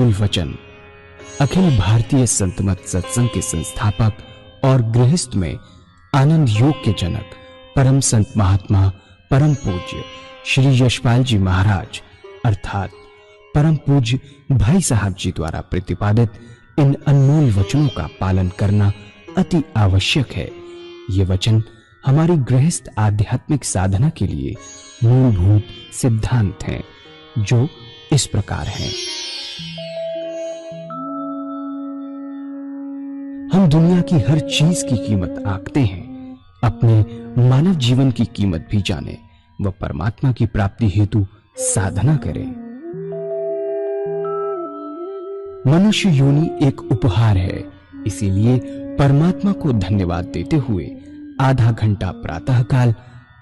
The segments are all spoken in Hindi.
अनमोल वचन अखिल भारतीय संत मत सत्संग के संस्थापक और गृहस्थ में आनंद योग के जनक परम संत महात्मा परम पूज्य श्री यशपाल जी महाराज अर्थात परम पूज्य भाई साहब जी द्वारा प्रतिपादित इन अनमोल वचनों का पालन करना अति आवश्यक है। ये वचन हमारी गृहस्थ आध्यात्मिक साधना के लिए मूलभूत सिद्धांत हैं, जो इस प्रकार हैं। हम दुनिया की हर चीज की कीमत आंकते हैं, अपने मानव जीवन की कीमत भी जाने व परमात्मा की प्राप्ति हेतु साधना करें। मनुष्य योनि एक उपहार है, इसीलिए परमात्मा को धन्यवाद देते हुए आधा घंटा प्रातःकाल,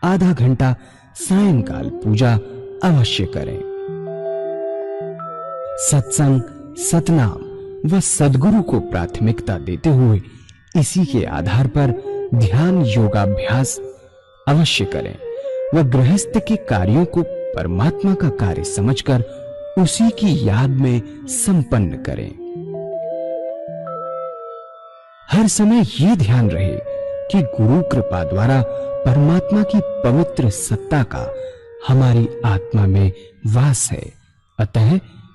आधा घंटा सायंकाल पूजा अवश्य करें। सत्संग, सतनाम व सद्गुरु को प्राथमिकता देते हुए इसी के आधार पर ध्यान योगाभ्यास अवश्य करें व गृहस्थ के कार्यों को परमात्मा का कार्य समझकर उसी की याद में संपन्न करें। हर समय ये ध्यान रहे कि गुरु कृपा द्वारा परमात्मा की पवित्र सत्ता का हमारी आत्मा में वास है, अतः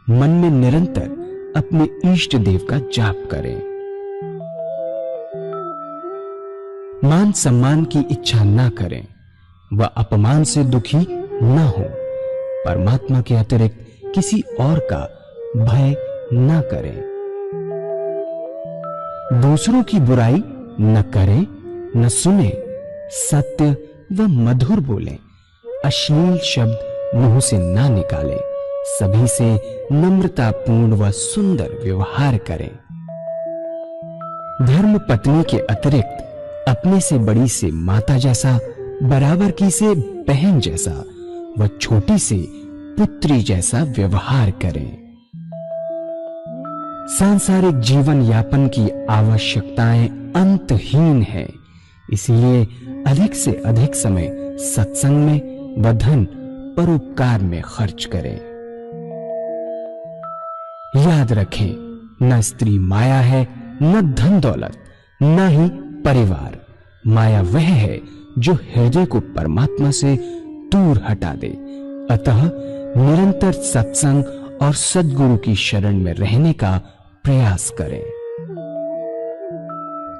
मन में निरंतर अपने इष्ट देव का जाप करें। मान सम्मान की इच्छा न करें व अपमान से दुखी न हो। परमात्मा के अतिरिक्त किसी और का भय न करें। दूसरों की बुराई न करें, न सुने, सत्य व मधुर बोलें, अश्लील शब्द मुंह से ना निकालें, सभी से नम्रतापूर्ण व सुंदर व्यवहार करें। धर्म पत्नी के अतिरिक्त अपने से बड़ी से माता जैसा, बराबर की से बहन जैसा व छोटी से पुत्री जैसा व्यवहार करें। सांसारिक जीवन यापन की आवश्यकताएं अंतहीन है, इसलिए अधिक से अधिक समय सत्संग में व धन परोपकार में खर्च करें। याद रखें, न स्त्री माया है, न धन दौलत, न ही परिवार। माया वह है जो हृदय को परमात्मा से दूर हटा दे। अतः निरंतर सत्संग और सद्गुरु की शरण में रहने का प्रयास करें।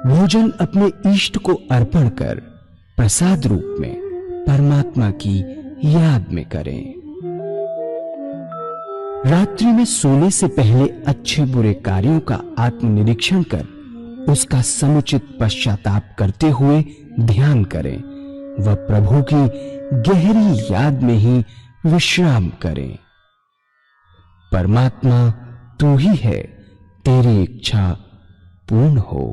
भोजन अपने इष्ट को अर्पण कर प्रसाद रूप में परमात्मा की याद में करें। रात्रि में सोने से पहले अच्छे बुरे कार्यों का आत्मनिरीक्षण कर उसका समुचित पश्चाताप करते हुए ध्यान करें व प्रभु की गहरी याद में ही विश्राम करें। परमात्मा तू ही है, तेरी इच्छा पूर्ण हो।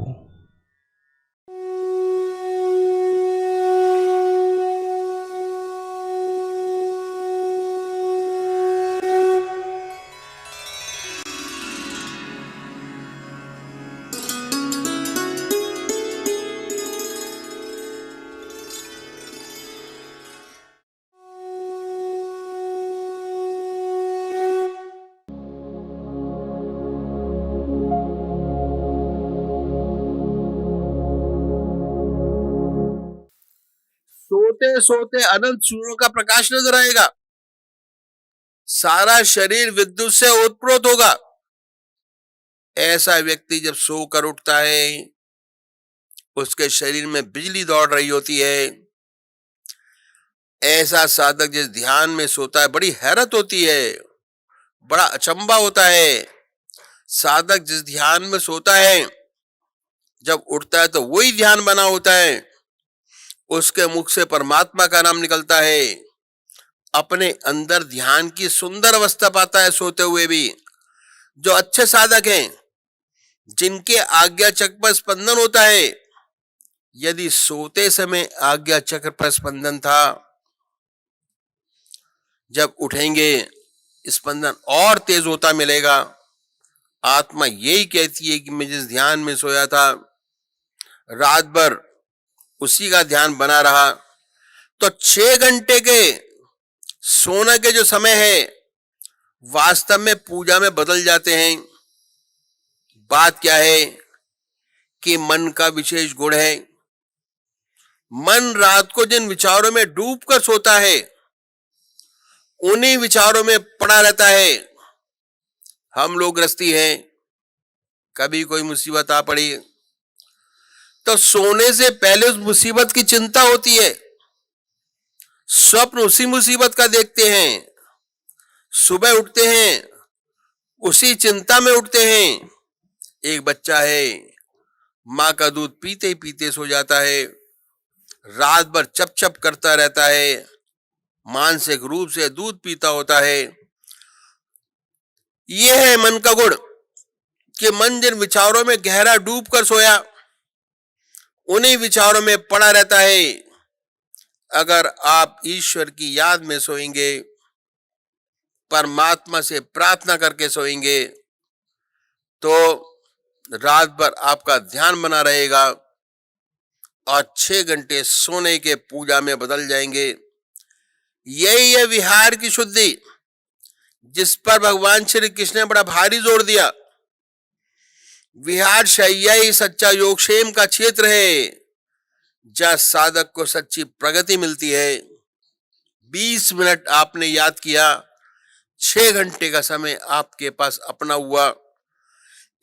सोते सोते अनंत सूर्यों का प्रकाश नजर आएगा, सारा शरीर विद्युत से ओतप्रोत होगा। ऐसा व्यक्ति जब सोकर उठता है, उसके शरीर में बिजली दौड़ रही होती है। ऐसा साधक जिस ध्यान में सोता है, बड़ी हैरत होती है, बड़ा अचंभा होता है। साधक जिस ध्यान में सोता है, जब उठता है तो वही ध्यान बना होता है, उसके मुख से परमात्मा का नाम निकलता है। अपने अंदर ध्यान की सुंदर अवस्था पाता है सोते हुए भी। जो अच्छे साधक हैं, जिनके आज्ञा चक्र पर स्पंदन होता है, यदि सोते समय आज्ञा चक्र पर स्पंदन था, जब उठेंगे स्पंदन और तेज होता मिलेगा। आत्मा यही कहती है कि मैं जिस ध्यान में सोया था, रात भर उसी का ध्यान बना रहा, तो 6 घंटे के सोने के जो समय है, वास्तव में पूजा में बदल जाते हैं। बात क्या है कि मन का विशेष गुण है। मन रात को जिन विचारों में डूब कर सोता है उन्हीं विचारों में पड़ा रहता है। हम लोग गृहस्थी हैं, कभी कोई मुसीबत आ पड़ी तो सोने से पहले उस मुसीबत की चिंता होती है, स्वप्न उसी मुसीबत का देखते हैं, सुबह उठते हैं उसी चिंता में उठते हैं। एक बच्चा है, मां का दूध पीते ही पीते सो जाता है, रात भर चप चप करता रहता है, मानसिक रूप से दूध पीता होता है। यह है मन का गुण कि मन जिन विचारों में गहरा डूब कर सोया उन्हीं विचारों में पड़ा रहता है। अगर आप ईश्वर की याद में सोएंगे, परमात्मा से प्रार्थना करके सोएंगे, तो रात भर आपका ध्यान बना रहेगा और 6 घंटे सोने के पूजा में बदल जाएंगे। यही है विहार की शुद्धि, जिस पर भगवान श्री कृष्ण ने बड़ा भारी जोर दिया। विहार शैया ही सच्चा योगक्षेम का क्षेत्र है, जहां साधक को सच्ची प्रगति मिलती है। 20 मिनट आपने याद किया, 6 घंटे का समय आपके पास अपना हुआ।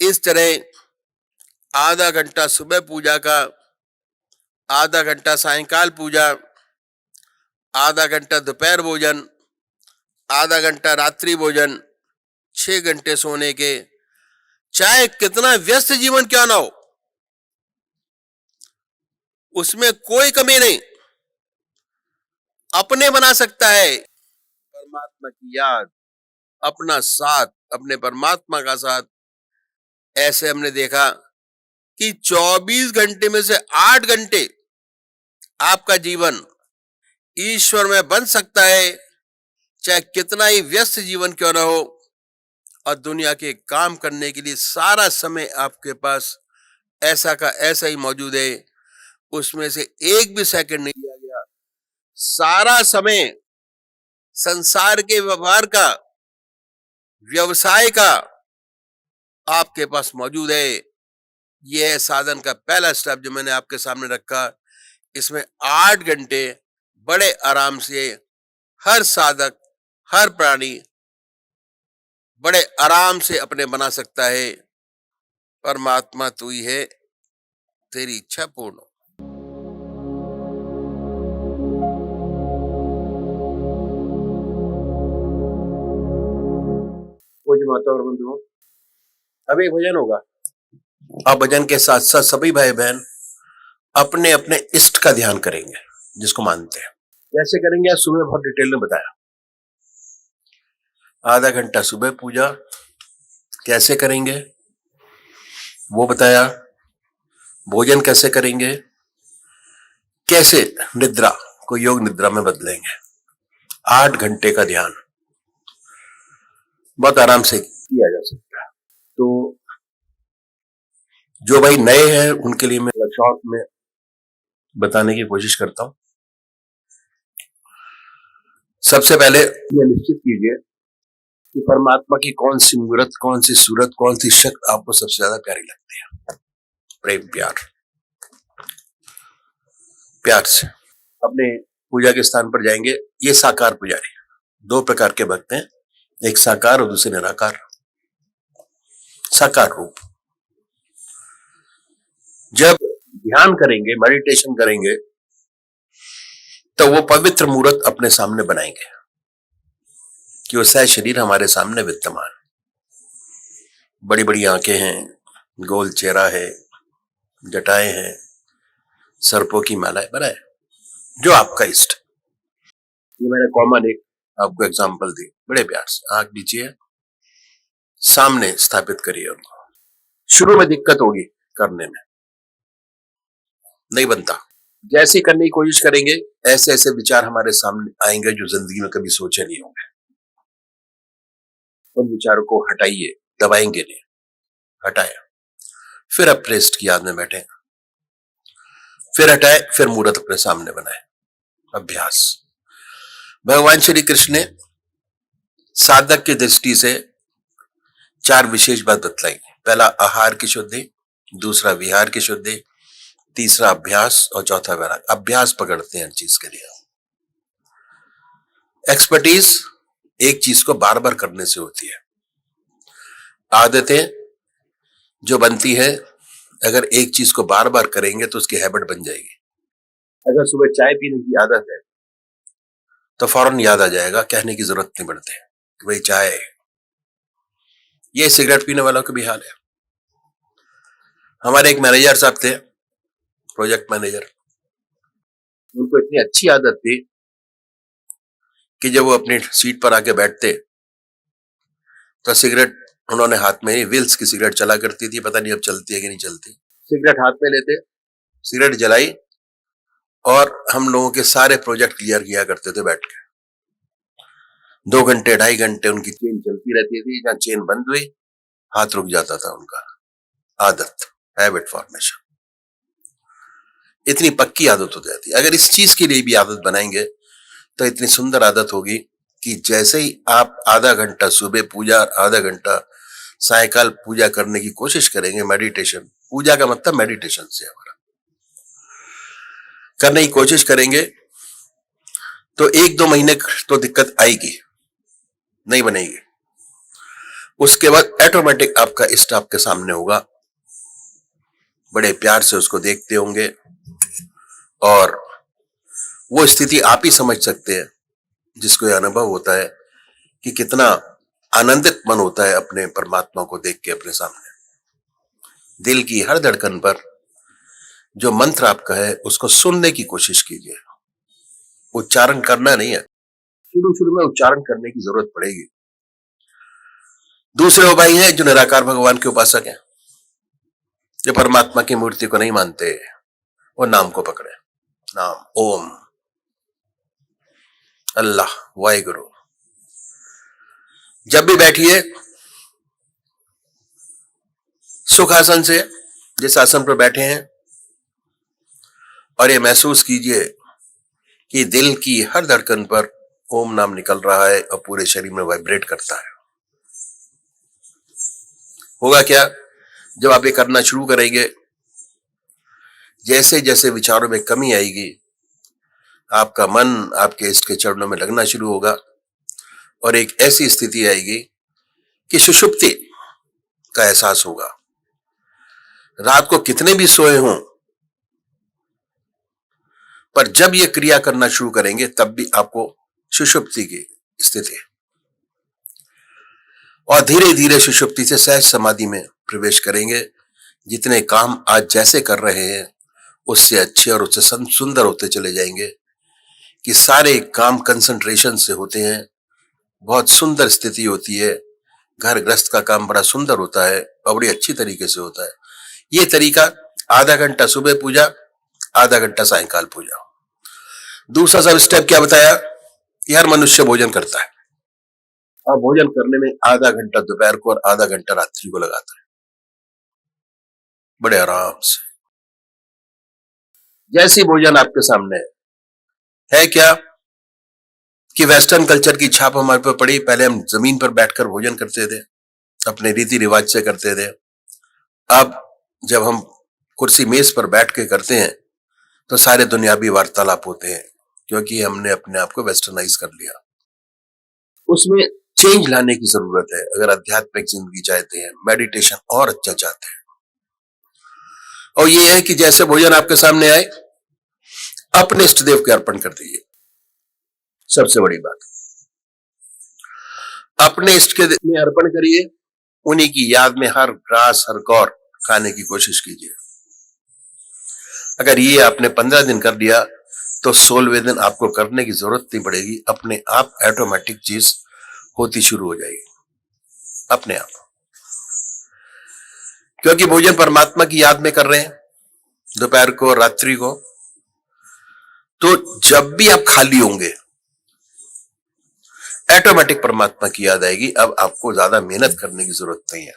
इस तरह आधा घंटा सुबह पूजा का, आधा घंटा सायंकाल पूजा, आधा घंटा दोपहर भोजन, आधा घंटा रात्रि भोजन, 6 घंटे सोने के। चाहे कितना व्यस्त जीवन क्यों ना हो, उसमें कोई कमी नहीं, अपने बना सकता है। परमात्मा की याद, अपना साथ, अपने परमात्मा का साथ। ऐसे हमने देखा कि 24 घंटे में से 8 घंटे आपका जीवन ईश्वर में बन सकता है, चाहे कितना ही व्यस्त जीवन क्यों ना हो। और दुनिया के काम करने के लिए सारा समय आपके पास ऐसा का ऐसा ही मौजूद है, उसमें से एक भी सेकंड नहीं लिया गया। सारा समय संसार के व्यवहार का, व्यवसाय का आपके पास मौजूद है। यह है साधन का पहला स्टेप जो मैंने आपके सामने रखा। इसमें 8 घंटे बड़े आराम से हर साधक, हर प्राणी बड़े आराम से अपने बना सकता है। परमात्मा तू ही है, तेरी इच्छा पूर्ण हो। पूज्य माता और बंधुओं, अब एक भजन होगा। अब भजन के साथ साथ सभी भाई बहन अपने अपने इष्ट का ध्यान करेंगे, जिसको मानते हैं। कैसे करेंगे आज सुबह बहुत डिटेल में बताया। आधा घंटा सुबह पूजा कैसे करेंगे वो बताया। भोजन कैसे करेंगे, कैसे निद्रा को योग निद्रा में बदलेंगे। 8 घंटे का ध्यान बहुत आराम से किया जा सकता है। तो जो भाई नए हैं उनके लिए मैं शॉर्ट में बताने की कोशिश करता हूं। सबसे पहले ये निश्चित कीजिए कि परमात्मा की कौन सी मूर्त, कौन सी सूरत, कौन सी शक्ति आपको सबसे ज्यादा प्यारी लगती है। प्रेम प्यार प्यार से अपने पूजा के स्थान पर जाएंगे। ये साकार पुजारी, 2 प्रकार के भक्त हैं, एक साकार और दूसरे निराकार। साकार रूप जब ध्यान करेंगे, मेडिटेशन करेंगे, तो वो पवित्र मूर्त अपने सामने बनाएंगे कि वो सह शरीर हमारे सामने विद्यमान। बड़ी बड़ी आंखें हैं, गोल चेहरा है, जटाएं हैं, सर्पों की मालाएं बनाए, जो आपका इष्ट। ये मैंने कॉमन एक आपको एग्जांपल दी। बड़े प्यार से आंख लीजिए, सामने स्थापित करिए उनको। शुरू में दिक्कत होगी करने में, नहीं बनता। जैसे करने की कोशिश करेंगे ऐसे ऐसे विचार हमारे सामने आएंगे जो जिंदगी में कभी सोचे नहीं होंगे। उन विचारों को हटाइए, दबाएंगे नहीं, हटाए। फिर अपने इष्ट की याद में बैठे, फिर हटाए, फिर मूर्त अपने सामने बनाए। अभ्यास। भगवान श्री कृष्ण ने साधक की दृष्टि से 4 विशेष बात बतलाई। पहला आहार की शुद्धि, दूसरा विहार की शुद्धि, तीसरा अभ्यास और चौथा वैराग। अभ्यास पकड़ते हैं हर चीज के लिए। एक्सपर्टीज एक चीज को बार बार करने से होती है। आदतें जो बनती है, अगर एक चीज को बार बार करेंगे तो उसकी हैबिट बन जाएगी। अगर सुबह चाय पीने की आदत है तो फौरन याद आ जाएगा, कहने की जरूरत नहीं पड़ती कि भाई चाय। ये सिगरेट पीने वालों का भी हाल है। हमारे एक मैनेजर साहब थे, प्रोजेक्ट मैनेजर। उनको इतनी अच्छी आदत थी कि जब वो अपनी सीट पर आके बैठते तो सिगरेट उन्होंने हाथ में ही, विल्स की सिगरेट चला करती थी, पता नहीं अब चलती है कि नहीं चलती। सिगरेट हाथ में लेते, सिगरेट जलाई और हम लोगों के सारे प्रोजेक्ट क्लियर किया करते थे बैठ के। 2 घंटे 2.5 घंटे उनकी चेन चलती रहती थी। जहां चेन बंद हुई हाथ रुक जाता था उनका। आदत, हैबिट फॉर्मेशन, इतनी पक्की आदत हो जाती है। अगर इस चीज के लिए भी आदत बनाएंगे तो इतनी सुंदर आदत होगी कि जैसे ही आप आधा घंटा सुबह पूजा, आधा घंटा सायकाल पूजा करने की कोशिश करेंगे, मेडिटेशन, पूजा का मतलब मेडिटेशन से हमारा करने की कोशिश करेंगे, तो 1-2 महीने तो दिक्कत आएगी, नहीं बनेगी। उसके बाद ऑटोमेटिक आपका इष्ट आपके सामने होगा, बड़े प्यार से उसको देखते होंगे और वो स्थिति आप ही समझ सकते हैं जिसको यह अनुभव होता है कि कितना आनंदित मन होता है अपने परमात्मा को देख के अपने सामने। दिल की हर धड़कन पर जो मंत्र आपका है उसको सुनने की कोशिश कीजिए। उच्चारण करना नहीं है, शुरू में उच्चारण करने की जरूरत पड़ेगी। दूसरे वो भाई हैं जो निराकार भगवान के उपासक हैं, जो परमात्मा की मूर्ति को नहीं मानते, वो नाम को पकड़े। नाम, ओम, अल्लाह, वाहिगुरु। जब भी बैठिए सुखासन से, जिस आसन पर बैठे हैं, और ये महसूस कीजिए कि दिल की हर धड़कन पर ओम नाम निकल रहा है और पूरे शरीर में वाइब्रेट करता है। होगा क्या, जब आप ये करना शुरू करेंगे, जैसे जैसे विचारों में कमी आएगी, आपका मन आपके इष्ट के चरणों में लगना शुरू होगा और एक ऐसी स्थिति आएगी कि सुषुप्ति का एहसास होगा। रात को कितने भी सोए हों, पर जब ये क्रिया करना शुरू करेंगे तब भी आपको सुषुप्ति की स्थिति, और धीरे धीरे सुषुप्ति से सहज समाधि में प्रवेश करेंगे। जितने काम आज जैसे कर रहे हैं उससे अच्छे और उससे सुंदर होते चले जाएंगे कि सारे काम कंसंट्रेशन से होते हैं। बहुत सुंदर स्थिति होती है। घर गृहस्थ का काम बड़ा सुंदर होता है और बड़ी अच्छी तरीके से होता है। ये तरीका आधा घंटा सुबह पूजा, आधा घंटा सायंकाल पूजा। दूसरा सब स्टेप क्या बताया कि हर मनुष्य भोजन करता है और भोजन करने में आधा घंटा दोपहर को और आधा घंटा रात्रि को लगाता है, बड़े आराम से। जैसे भोजन आपके सामने है क्या कि वेस्टर्न कल्चर की छाप हमारे पर पड़ी। पहले हम जमीन पर बैठकर भोजन करते थे, अपने रीति रिवाज से करते थे। अब जब हम कुर्सी मेज पर बैठ के करते हैं तो सारे दुनियावी वार्तालाप होते हैं, क्योंकि हमने अपने आप को वेस्टर्नाइज कर लिया। उसमें चेंज लाने की जरूरत है। अगर आध्यात्मिक जिंदगी चाहते हैं, मेडिटेशन और अच्छा चाहते हैं, और ये है कि जैसे भोजन आपके सामने आए अपने इष्ट देव को अर्पण कर दीजिए। सबसे बड़ी बात, अपने इष्ट के में अर्पण करिए। उन्हीं की याद में हर ग्रास हर गौर खाने की कोशिश कीजिए। अगर ये आपने 15 दिन कर दिया तो 16वें दिन आपको करने की जरूरत नहीं पड़ेगी। अपने आप ऑटोमेटिक चीज होती शुरू हो जाएगी अपने आप, क्योंकि भोजन परमात्मा की याद में कर रहे हैं दोपहर को, रात्रि को। तो जब भी आप खाली होंगे ऑटोमेटिक परमात्मा की याद आएगी। अब आपको ज्यादा मेहनत करने की जरूरत नहीं है,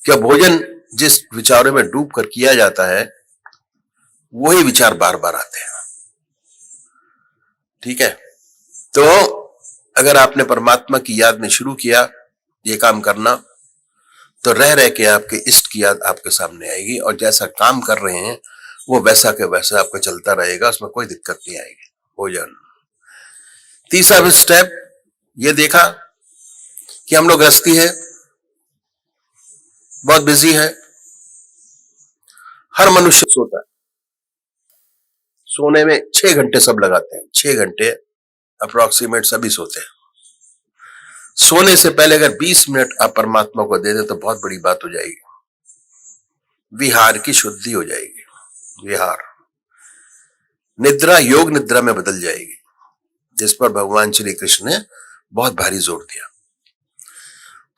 क्या भोजन जिस विचारों में डूब कर किया जाता है वही विचार बार बार आते हैं। ठीक है, तो अगर आपने परमात्मा की याद में शुरू किया ये काम करना, तो रह रह के आपके इष्ट की याद आपके सामने आएगी और जैसा काम कर रहे हैं वो वैसा के वैसा आपका चलता रहेगा, उसमें कोई दिक्कत नहीं आएगी। हो जाना। तीसरा स्टेप ये देखा कि हम लोग गृहस्थी है, बहुत बिजी है, हर मनुष्य सोता है, सोने में 6 घंटे सब लगाते हैं, 6 घंटे अप्रोक्सीमेट सभी सोते हैं। सोने से पहले अगर 20 मिनट आप परमात्मा को दे दे तो बहुत बड़ी बात हो जाएगी, विहार की शुद्धि हो जाएगी। विहार निद्रा योग निद्रा में बदल जाएगी, जिस पर भगवान श्री कृष्ण ने बहुत भारी जोर दिया।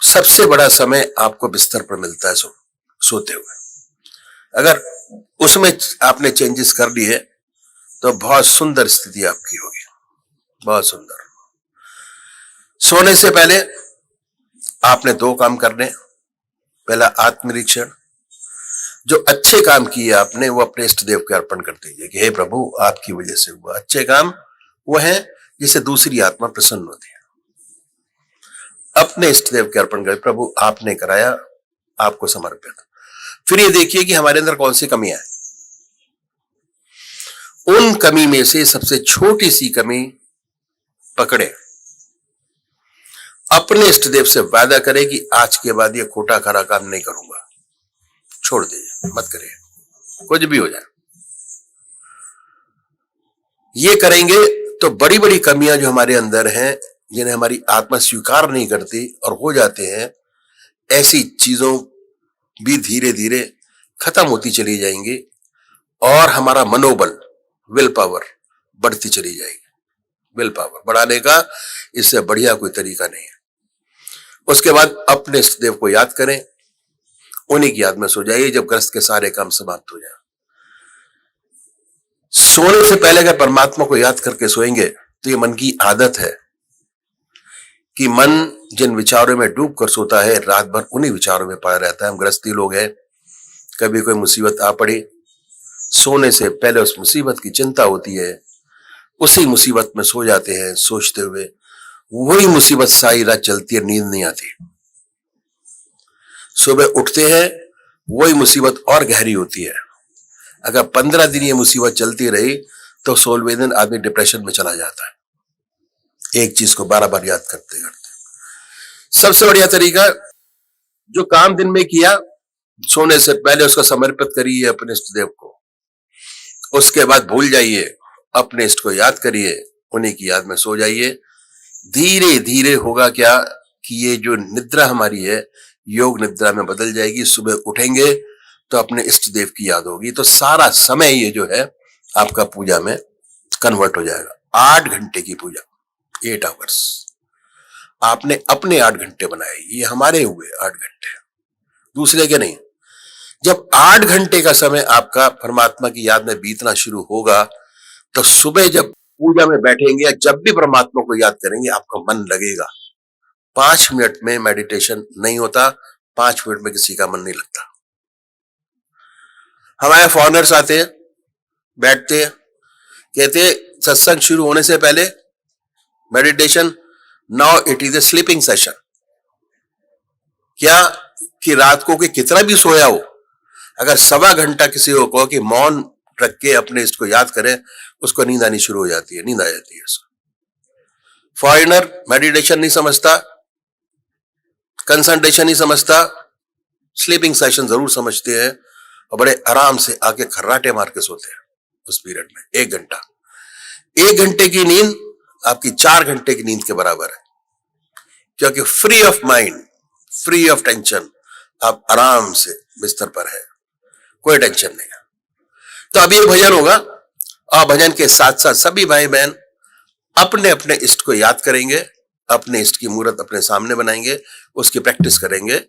सबसे बड़ा समय आपको बिस्तर पर मिलता है सोते हुए, अगर उसमें आपने चेंजेस कर लिए तो बहुत सुंदर स्थिति आपकी होगी, बहुत सुंदर। सोने से पहले आपने 2 काम करने। पहला आत्मनिरीक्षण, जो अच्छे काम किए आपने वो अपने इष्ट देव को अर्पण कर दीजिए कि हे प्रभु आपकी वजह से हुआ अच्छे काम वो है जिससे दूसरी आत्मा प्रसन्न होती है। अपने इष्ट देव के अर्पण करें, प्रभु आपने कराया, आपको समर्पित। फिर ये देखिए कि हमारे अंदर कौन सी कमियां हैं, उन कमी में से सबसे छोटी सी कमी पकड़े, अपने इष्ट देव से वादा करें कि आज के बाद ये खोटा खरा काम नहीं करूंगा, छोड़ दीजिए, मत करिए, कुछ भी हो जाए। ये करेंगे तो बड़ी बड़ी कमियां जो हमारे अंदर हैं, जिन्हें हमारी आत्मा स्वीकार नहीं करती और हो जाते हैं, ऐसी चीजों भी धीरे धीरे खत्म होती चली जाएंगी और हमारा मनोबल, विल पावर बढ़ती चली जाएगी। विल पावर बढ़ाने का इससे बढ़िया कोई तरीका नहीं है। उसके बाद अपने इष्ट देव को याद करें, उन्हीं की याद में सो जाइए जब ग्रस्त के सारे काम समाप्त हो जाए। सोने से पहले अगर परमात्मा को याद करके सोएंगे तो ये मन की आदत है कि मन जिन विचारों में डूब कर सोता है रात भर उन्हीं विचारों में पड़ा रहता है। हम गृहस्थी लोग हैं, कभी कोई मुसीबत आ पड़ी, सोने से पहले उस मुसीबत की चिंता होती है, उसी मुसीबत में सो जाते हैं सोचते हुए, वही मुसीबत सारी रात चलती है, नींद नहीं आती। सुबह उठते हैं वही मुसीबत और गहरी होती है। अगर 15 दिन ये मुसीबत चलती रही तो 16वें दिन आदमी डिप्रेशन में चला जाता है, एक चीज को बार बार याद करते करते। सबसे बढ़िया तरीका, जो काम दिन में किया सोने से पहले उसको समर्पित करिए अपने इष्ट देव को, उसके बाद भूल जाइए, अपने इष्ट को याद करिए, उन्हीं की याद में सो जाइए। धीरे धीरे होगा क्या कि ये जो निद्रा हमारी है योग निद्रा में बदल जाएगी। सुबह उठेंगे तो अपने इष्ट देव की याद होगी, तो सारा समय ये जो है आपका पूजा में कन्वर्ट हो जाएगा। 8 घंटे की पूजा, 8 आवर्स आपने अपने 8 घंटे बनाए, ये हमारे हुए 8 घंटे, दूसरे के नहीं। जब 8 घंटे का समय आपका परमात्मा की याद में बीतना शुरू होगा तो सुबह जब पूजा में बैठेंगे या जब भी परमात्मा को याद करेंगे आपका मन लगेगा। 5 मिनट में मेडिटेशन नहीं होता, 5 मिनट में किसी का मन नहीं लगता। हमारे फॉरेनर्स आते हैं, बैठते हैं, कहते हैं सत्संग शुरू होने से पहले meditation, now it is a sleeping session. क्या कि रात को कि कितना भी सोया हो, अगर 1.25 घंटा किसी को कहो कि मौन रख के अपने इसको याद करें, उसको नींद आनी शुरू हो जाती है, नींद आ जाती है उसको। फॉरेनर मेडिटेशन नहीं समझता, कंसंट्रेशन नहीं समझता, स्लीपिंग सेशन जरूर समझते हैं और बड़े आराम से आके खर्राटे मार के सोते हैं उस पीरियड में। 1 घंटा, 1 घंटे की नींद आपकी 4 घंटे की नींद के बराबर है, क्योंकि free of mind, free of tension, आप आराम से बिस्तर पर है, कोई टेंशन नहीं है। तो अभी भजन होगा और भजन के साथ साथ सभी भाई बहन अपने अपने इष्ट को याद करेंगे, अपने इष्ट की मूर्त अपने सामने बनाएंगे, उसकी प्रैक्टिस करेंगे।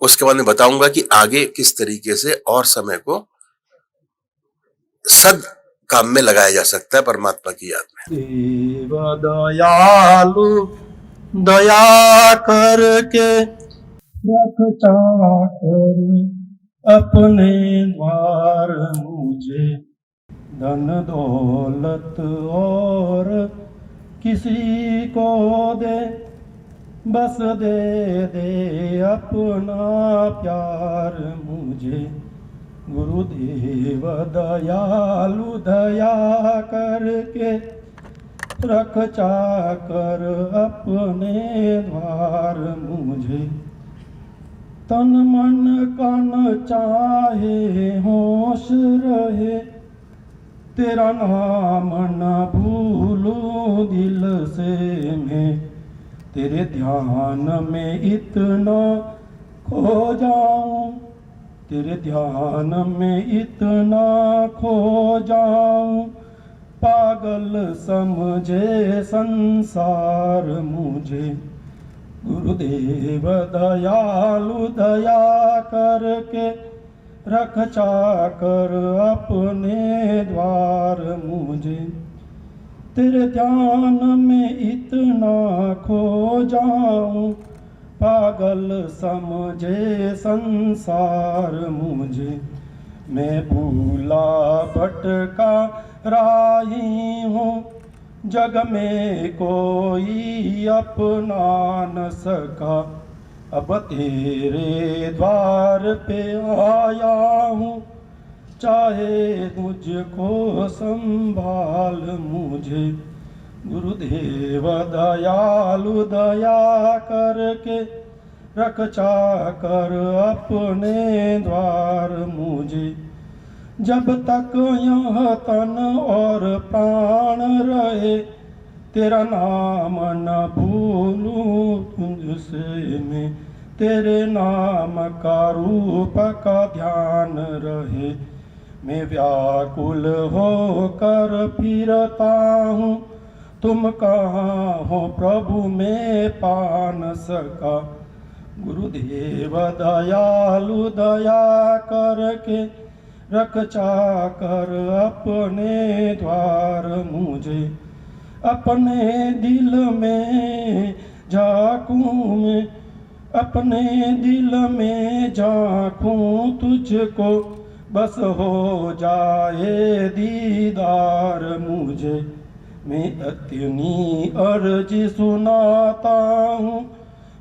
उसके बाद मैं बताऊंगा कि आगे किस तरीके से और समय को सद काम में लगाया जा सकता है परमात्मा की याद में। देव दयालु दया करके रख चाकर अपने द्वार मुझे, धन दौलत और किसी को दे, बस दे दे अपना प्यार मुझे। गुरुदेव दयालु दया करके रख चाकर अपने द्वार मुझे। तन मन कन चाहे होश रहे, तेरा नाम न भूलूं दिल से मैं। तेरे ध्यान में इतना खो जाऊं, तेरे ध्यान में इतना खो जाऊं, पागल समझे संसार मुझे। गुरुदेव दयालु दया करके रख चाकर अपने द्वार मुझे। तेरे ध्यान में इतना खो जाऊं, पागल समझे संसार मुझे। मैं भूला भटका राही हूँ, जग में कोई अपना न सका। अब तेरे द्वार पे आया हूँ, चाहे मुझको संभाल मुझे। गुरुदेव दयालु दया करके रख चाकर अपने द्वार मुझे। जब तक यह तन और प्राण रहे, तेरा नाम न भूलूं तुझसे मैं। तेरे नाम का रूप का ध्यान रहे, मैं व्याकुल होकर फिरता हूँ। तुम कहाँ हो प्रभु मैं पा न सका। गुरुदेव दयालु दया करके रख चाकर अपने द्वार मुझे। अपने दिल में झांकूं मैं, अपने दिल में झांकूं तुझको, बस हो जाए दीदार मुझे। मैं इतनी अर्जी सुनाता हूँ,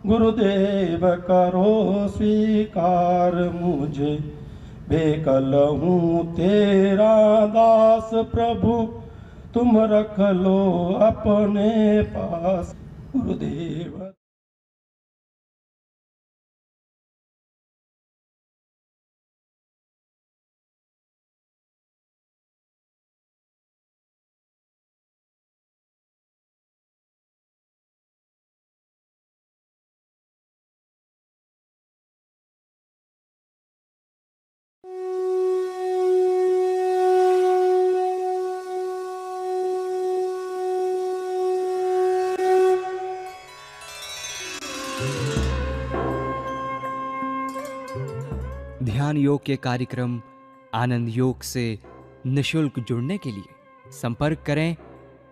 गुरुदेव करो स्वीकार मुझे। बेकल हूँ तेरा दास प्रभु, तुम रख लो अपने पास। गुरुदेव। ध्यान योग के कार्यक्रम आनंद योग से निशुल्क जुड़ने के लिए संपर्क करें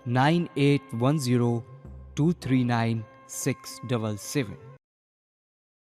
9810239677।